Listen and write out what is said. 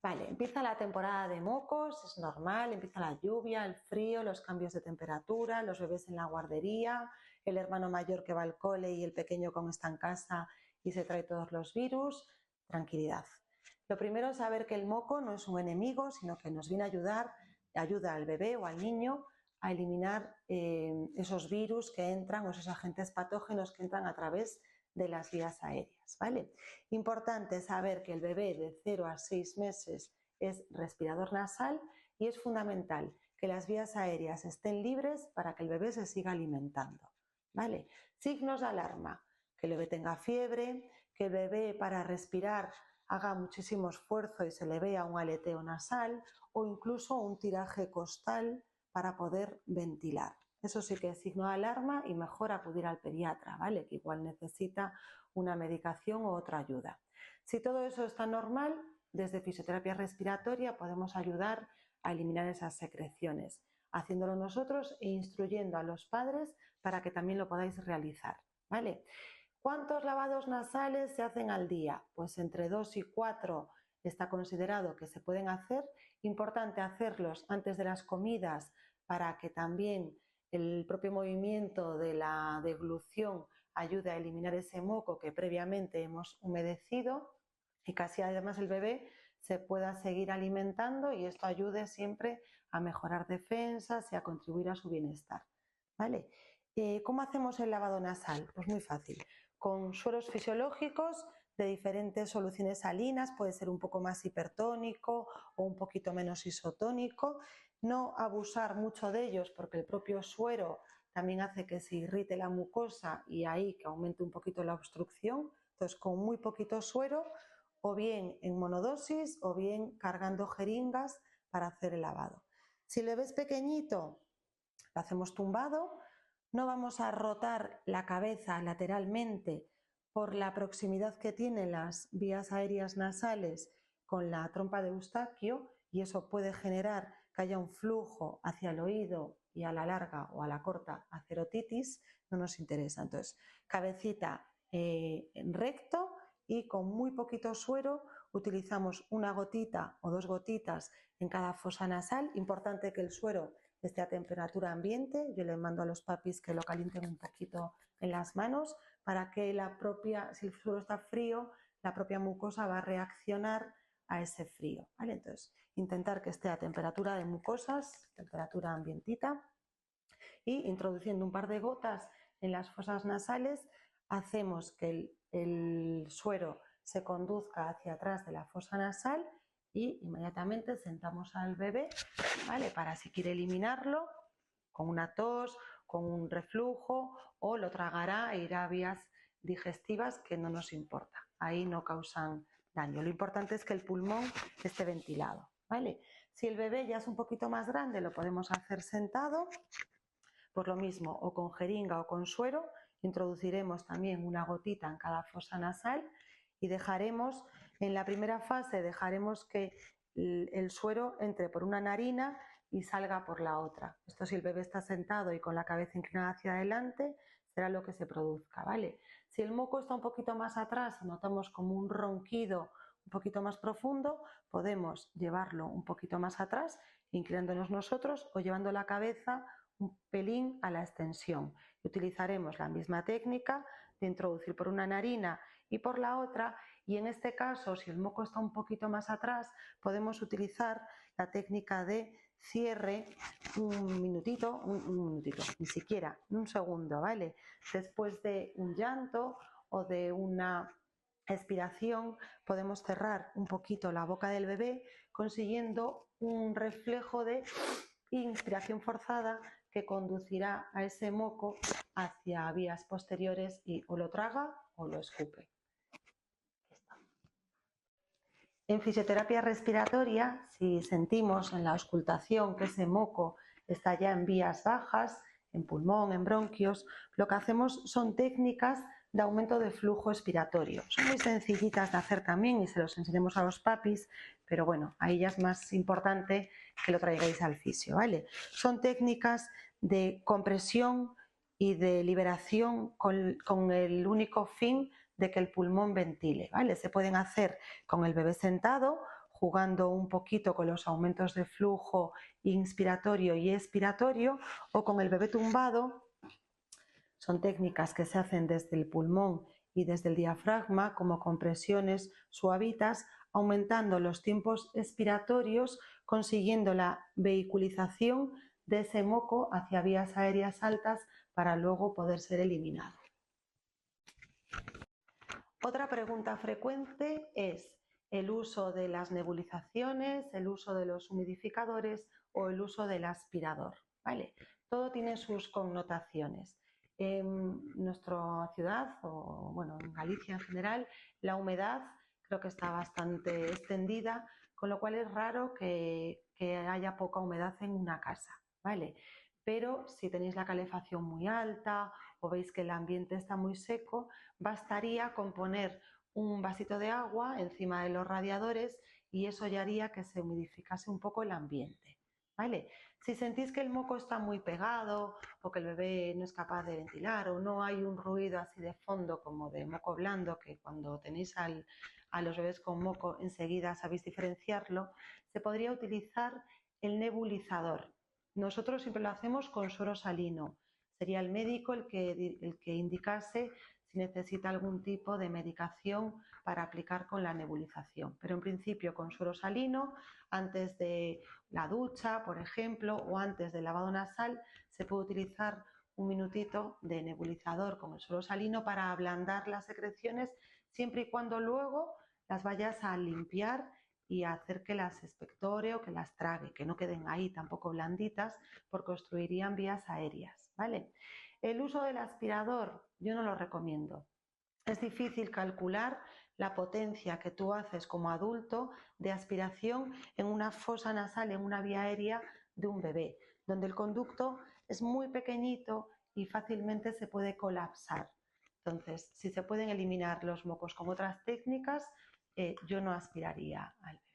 Vale, empieza la temporada de mocos, es normal, empieza la lluvia, el frío, los cambios de temperatura, los bebés en la guardería, el hermano mayor que va al cole y el pequeño como está en casa y se trae todos los virus. Tranquilidad. Lo primero es saber que el moco no es un enemigo, sino que nos viene a ayuda al bebé o al niño a eliminar esos virus que entran o esos agentes patógenos que entran a través de las vías aéreas, ¿vale? Importante saber que el bebé de 0 a 6 meses es respirador nasal y es fundamental que las vías aéreas estén libres para que el bebé se siga alimentando, ¿vale? Signos de alarma, que el bebé tenga fiebre, que el bebé para respirar haga muchísimo esfuerzo y se le vea un aleteo nasal o incluso un tiraje costal para poder ventilar. Eso sí que es signo de alarma y mejor acudir al pediatra, ¿vale? Que igual necesita una medicación u otra ayuda. Si todo eso está normal, desde fisioterapia respiratoria podemos ayudar a eliminar esas secreciones, haciéndolo nosotros e instruyendo a los padres para que también lo podáis realizar, ¿vale? ¿Cuántos lavados nasales se hacen al día? Pues entre 2 y 4 está considerado que se pueden hacer. Importante hacerlos antes de las comidas para que también el propio movimiento de la deglución ayude a eliminar ese moco que previamente hemos humedecido y casi además el bebé se pueda seguir alimentando y esto ayude siempre a mejorar defensas y a contribuir a su bienestar, ¿vale? ¿Cómo hacemos el lavado nasal? Pues muy fácil, con sueros fisiológicos de diferentes soluciones salinas, puede ser un poco más hipertónico o un poquito menos isotónico, no abusar mucho de ellos porque el propio suero también hace que se irrite la mucosa y ahí que aumente un poquito la obstrucción, entonces con muy poquito suero o bien en monodosis o bien cargando jeringas para hacer el lavado. Si le ves pequeñito, lo hacemos tumbado, no vamos a rotar la cabeza lateralmente por la proximidad que tienen las vías aéreas nasales con la trompa de Eustaquio y eso puede generar que haya un flujo hacia el oído y a la larga o a la corta hacer otitis, no nos interesa. Entonces, cabecita en recto y con muy poquito suero utilizamos una gotita o 2 gotitas en cada fosa nasal. Importante que el suero esté a temperatura ambiente. Yo le mando a los papis que lo calienten un poquito en las manos para que si el suelo está frío, la propia mucosa va a reaccionar a ese frío, ¿vale? Entonces, intentar que esté a temperatura de mucosas, temperatura ambientita, y introduciendo un par de gotas en las fosas nasales, hacemos que el suero se conduzca hacia atrás de la fosa nasal y inmediatamente sentamos al bebé, ¿vale? Para si quiere eliminarlo con una tos, con un reflujo o lo tragará e irá a vías digestivas que no nos importa. Ahí no causan daño. Lo importante es que el pulmón esté ventilado, ¿vale? Si el bebé ya es un poquito más grande, lo podemos hacer sentado. Por lo mismo, o con jeringa o con suero, introduciremos también una gotita en cada fosa nasal y dejaremos, en la primera fase, dejaremos que el suero entre por una narina y salga por la otra. Esto si el bebé está sentado y con la cabeza inclinada hacia adelante, será lo que se produzca, ¿vale? Si el moco está un poquito más atrás y notamos como un ronquido un poquito más profundo, podemos llevarlo un poquito más atrás, inclinándonos nosotros o llevando la cabeza un pelín a la extensión. Utilizaremos la misma técnica de introducir por una narina y por la otra, y en este caso, si el moco está un poquito más atrás, podemos utilizar la técnica de cierre un minutito, ni siquiera, un segundo, ¿vale? Después de un llanto o de una expiración, podemos cerrar un poquito la boca del bebé, consiguiendo un reflejo de inspiración forzada que conducirá a ese moco hacia vías posteriores y o lo traga o lo escupe. En fisioterapia respiratoria, si sentimos en la auscultación que ese moco está ya en vías bajas, en pulmón, en bronquios, lo que hacemos son técnicas de aumento de flujo expiratorio. Son muy sencillitas de hacer también y se los enseñamos a los papis, pero bueno, ahí ya es más importante que lo traigáis al fisio, ¿vale? Son técnicas de compresión y de liberación con el único fin de que el pulmón ventile, ¿vale? Se pueden hacer con el bebé sentado, jugando un poquito con los aumentos de flujo inspiratorio y expiratorio, o con el bebé tumbado. Son técnicas que se hacen desde el pulmón y desde el diafragma, como compresiones suavitas, aumentando los tiempos expiratorios, consiguiendo la vehiculización de ese moco hacia vías aéreas altas para luego poder ser eliminado. Otra pregunta frecuente es el uso de las nebulizaciones, el uso de los humidificadores o el uso del aspirador, ¿vale? Todo tiene sus connotaciones. En nuestra ciudad, o bueno, en Galicia en general, la humedad creo que está bastante extendida, con lo cual es raro que haya poca humedad en una casa, ¿vale? Pero si tenéis la calefacción muy alta o veis que el ambiente está muy seco, bastaría con poner un vasito de agua encima de los radiadores y eso ya haría que se humidificase un poco el ambiente, ¿vale? Si sentís que el moco está muy pegado o que el bebé no es capaz de ventilar o no hay un ruido así de fondo como de moco blando, que cuando tenéis a los bebés con moco enseguida sabéis diferenciarlo, se podría utilizar el nebulizador. Nosotros siempre lo hacemos con suero salino. Sería el médico el que indicase si necesita algún tipo de medicación para aplicar con la nebulización. Pero en principio con suero salino, antes de la ducha, por ejemplo, o antes del lavado nasal, se puede utilizar un minutito de nebulizador con el suero salino para ablandar las secreciones, siempre y cuando luego las vayas a limpiar y a hacer que las expectore o que las trague, que no queden ahí tampoco blanditas, porque obstruirían vías aéreas, ¿vale? El uso del aspirador yo no lo recomiendo. Es difícil calcular la potencia que tú haces como adulto de aspiración en una fosa nasal, en una vía aérea de un bebé, donde el conducto es muy pequeñito y fácilmente se puede colapsar. Entonces, si se pueden eliminar los mocos con otras técnicas, yo no aspiraría al bebé.